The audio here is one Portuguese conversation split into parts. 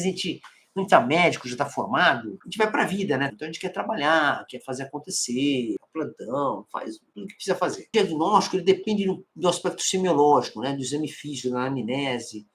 A gente tá médico, já está formado, a gente vai para a vida, né? Então a gente quer trabalhar, quer fazer acontecer, plantão, faz tudo o que precisa fazer. O diagnóstico ele depende do aspecto semiológico, né? Do exame físico, da anamnese.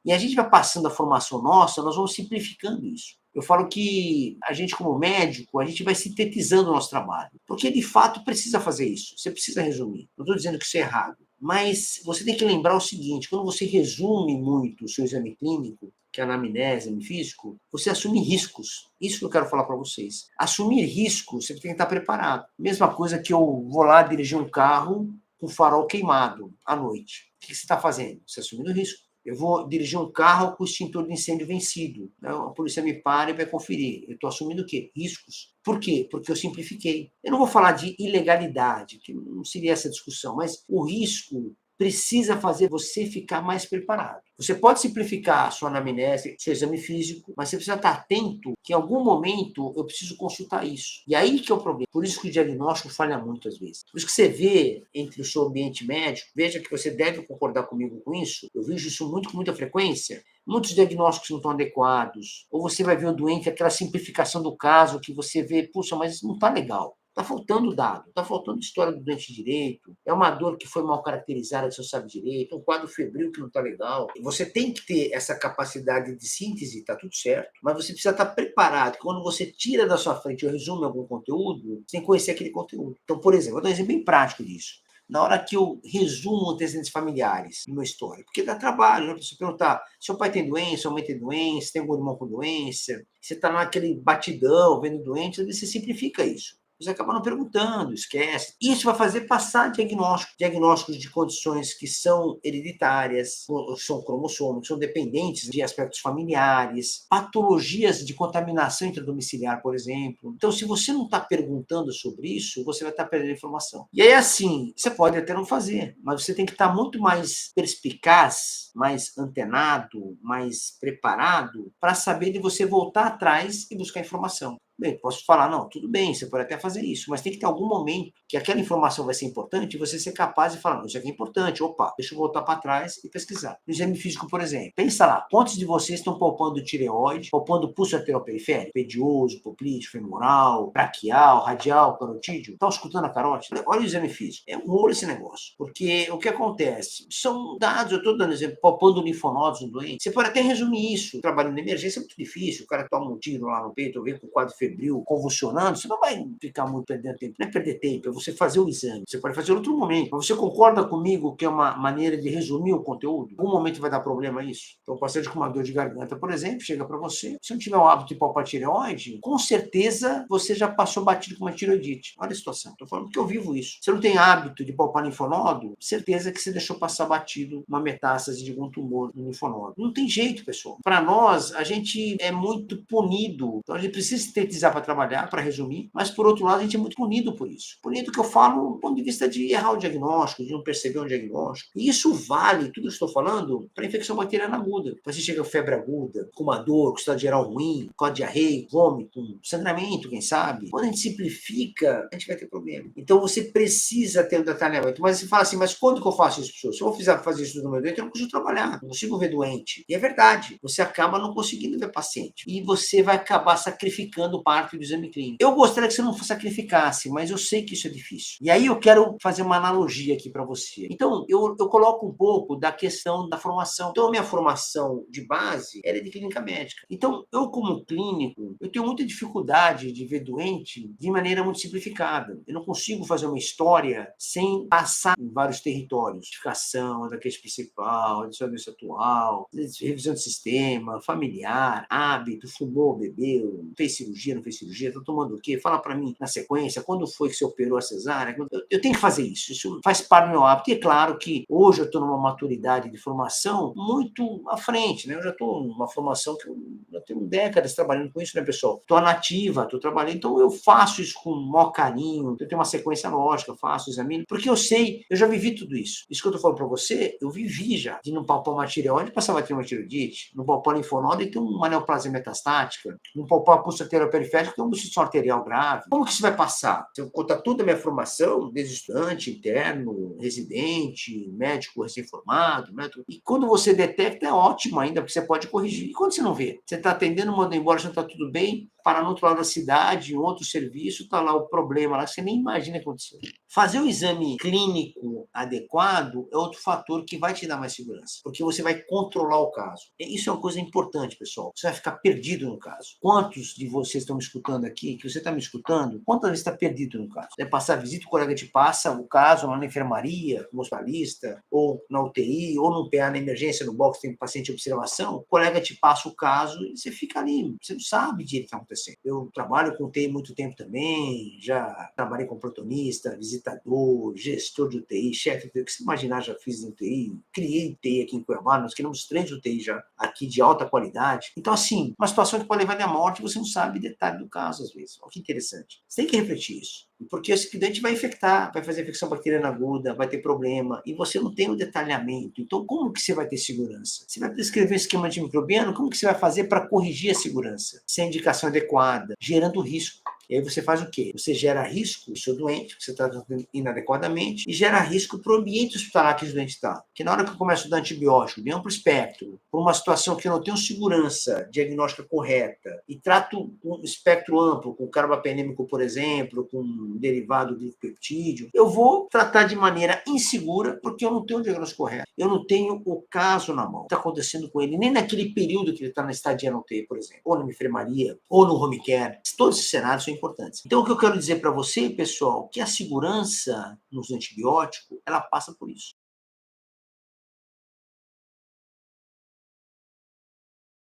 E a gente vai passando a formação nossa, nós vamos simplificando isso. Eu falo que a gente, como médico, a gente vai sintetizando o nosso trabalho. Porque, de fato, precisa fazer isso. Você precisa resumir. Não estou dizendo que isso é errado. Mas você tem que lembrar o seguinte, quando você resume muito o seu exame clínico, que é a anamnese, exame físico, você assume riscos. Isso que eu quero falar para vocês. Assumir riscos, você tem que estar preparado. Mesma coisa que eu vou lá dirigir um carro com farol queimado à noite. O que você está fazendo? Você está assumindo risco. Eu vou dirigir um carro com o extintor de incêndio vencido. A polícia me para e vai conferir. Eu estou assumindo o quê? Riscos. Por quê? Porque eu simplifiquei. Eu não vou falar de ilegalidade, que não seria essa discussão, mas o risco precisa fazer você ficar mais preparado. Você pode simplificar a sua anamnese, seu exame físico, mas você precisa estar atento que em algum momento eu preciso consultar isso. E aí que é o problema. Por isso que o diagnóstico falha muito às vezes. Por isso que você vê entre o seu ambiente médico, veja que você deve concordar comigo com isso, eu vejo isso muito com muita frequência, muitos diagnósticos não estão adequados, ou você vai ver o doente, aquela simplificação do caso que você vê, puxa, mas isso não está legal. Está faltando dado, está faltando história do doente direito, é uma dor que foi mal caracterizada, que você sabe direito, um quadro febril que não está legal. Você tem que ter essa capacidade de síntese, está tudo certo, mas você precisa estar preparado, que quando você tira da sua frente ou resume algum conteúdo, você tem que conhecer aquele conteúdo. Então, por exemplo, vou dar um exemplo bem prático disso. Na hora que eu resumo antecedentes familiares numa história, porque dá trabalho, né? Você perguntar, seu pai tem doença, sua mãe tem doença, tem algum irmão com doença, você está naquele batidão, vendo doente, às vezes você simplifica isso. Você acaba não perguntando, esquece. Isso vai fazer passar diagnósticos de condições que são hereditárias, são cromossômicos, são dependentes de aspectos familiares, patologias de contaminação intradomiciliar, por exemplo. Então, se você não está perguntando sobre isso, você vai estar perdendo informação. E aí, assim, você pode até não fazer, mas você tem que estar muito mais perspicaz, mais antenado, mais preparado para saber de você voltar atrás e buscar informação. Bem, posso falar, não, tudo bem, você pode até fazer isso, mas tem que ter algum momento que aquela informação vai ser importante e você ser capaz de falar, não, isso aqui é importante, opa, deixa eu voltar para trás e pesquisar. No exame físico, por exemplo, pensa lá, quantos de vocês estão palpando tireoide, palpando pulso arterioperiférico, pedioso, poplíteo, femoral, braquial, radial, carotídeo? Estão escutando a carótida? Olha o exame físico. É um rolo esse negócio, porque o que acontece? São dados, eu estou dando exemplo, palpando linfonodos no doente. Você pode até resumir isso. Trabalhando na emergência é muito difícil, o cara toma um tiro lá no peito, ou vem com quadro febril, convulsionando, você não vai ficar muito perdendo tempo. Não é perder tempo, é você fazer o exame. Você pode fazer em outro momento. Mas você concorda comigo que é uma maneira de resumir o conteúdo? Em algum momento vai dar problema isso? Então, o paciente com uma dor de garganta, por exemplo, chega para você. Se não tiver o hábito de palpar tireoide, com certeza você já passou batido com uma tireoidite. Olha a situação. Estou falando que eu vivo isso. Você não tem hábito de palpar linfonodo, certeza que você deixou passar batido uma metástase de algum tumor no linfonodo. Não tem jeito, pessoal. Para nós, a gente é muito punido. Então, a gente precisa sintetizar para trabalhar, para resumir, mas por outro lado a gente é muito punido por isso. Punido que eu falo do ponto de vista de errar o diagnóstico, de não perceber um diagnóstico. E isso vale, tudo que eu estou falando, para infecção bacteriana aguda. Você chega com febre aguda, com uma dor, com estado geral ruim, com diarreia, vômito, com sangramento, quem sabe. Quando a gente simplifica, a gente vai ter problema. Então você precisa ter um detalhamento. Mas você fala assim, mas quando que eu faço isso, pessoal? Se eu fizer fazer isso no meu doente, eu não consigo trabalhar, não consigo ver doente. E é verdade, você acaba não conseguindo ver paciente. E você vai acabar sacrificando parte do exame clínico. Eu gostaria que você não sacrificasse, mas eu sei que isso é difícil. E aí eu quero fazer uma analogia aqui para você. Então, eu coloco um pouco da questão da formação. Então, a minha formação de base era de clínica médica. Então, eu como clínico, eu tenho muita dificuldade de ver doente de maneira muito simplificada. Eu não consigo fazer uma história sem passar em vários territórios. Identificação da queixa principal, da doença atual, revisão de sistema, familiar, hábito, fumou, bebeu, fez cirurgia, não fez cirurgia, está tomando o quê? Fala para mim na sequência, quando foi que você operou a cesárea? Eu tenho que fazer isso, isso faz parte do meu hábito. E é claro que hoje eu estou numa maturidade de formação muito à frente, né? Eu já estou numa formação que eu já tenho décadas trabalhando com isso, né, pessoal? Estou nativa, estou trabalhando, então eu faço isso com o maior carinho, eu tenho uma sequência lógica, faço, examino, porque eu sei, eu já vivi tudo isso. Isso que eu estou falando para você, eu vivi já, de não palpar uma tireoide, passava a ter uma tireoidite, não palpar linfonodo e ter uma neoplasia metastática, não palpar a pulso arterial-periférico, tem uma obstrução arterial grave. Como que isso vai passar? Se eu contar toda a minha formação, desde estudante, interno, residente, médico recém-formado, médico, e quando você detecta é ótimo ainda, porque você pode corrigir. E quando você não vê? Você está atendendo, mandou embora, já está tudo bem, parar no outro lado da cidade, em outro serviço, está lá o problema, lá que você nem imagina acontecer. Fazer o exame clínico adequado é outro fator que vai te dar mais segurança, porque você vai controlar o caso. E isso é uma coisa importante, pessoal. Você vai ficar perdido no caso. Quantos de vocês estão me escutando aqui, que você está me escutando, quantas vezes está perdido no caso? Você vai passar a visita, o colega te passa o caso lá na enfermaria, no hospitalista, ou na UTI, ou no PA, na emergência, no box, tem um paciente de observação, o colega te passa o caso e você fica ali, você não sabe direito o que está acontecendo. Eu trabalho com UTI há muito tempo também, já trabalhei com protonista, visitador, gestor de UTI, chefe de UTI, o que você imaginar já fiz em UTI, criei UTI aqui em Cuiabá, nós criamos 3 UTI já aqui de alta qualidade. Então, assim, uma situação que pode levar à morte, você não sabe detalhe do caso às vezes. Olha que interessante. Você tem que refletir isso. Porque esse acidente vai infectar, vai fazer infecção bacteriana aguda, vai ter problema, e você não tem o detalhamento. Então, como que você vai ter segurança? Você vai prescrever um esquema antimicrobiano, como que você vai fazer para corrigir a segurança? Sem indicação adequada, gerando risco. E aí você faz o quê? Você gera risco do seu doente, que você está tratando inadequadamente, e gera risco para o ambiente hospitalar que o doente está. Porque na hora que eu começo a dar antibiótico de amplo espectro, por uma situação que eu não tenho segurança diagnóstica correta, e trato um espectro amplo, com carbapenêmico, por exemplo, com derivado do glipeptídeo, eu vou tratar de maneira insegura, porque eu não tenho o diagnóstico correto. Eu não tenho o caso na mão. O que está acontecendo com ele, nem naquele período que ele está na estadia na UTI, por exemplo, ou na enfermaria, ou no home care. Todos esses cenários são importantes. Então, o que eu quero dizer para você, pessoal, que a segurança nos antibióticos, ela passa por isso.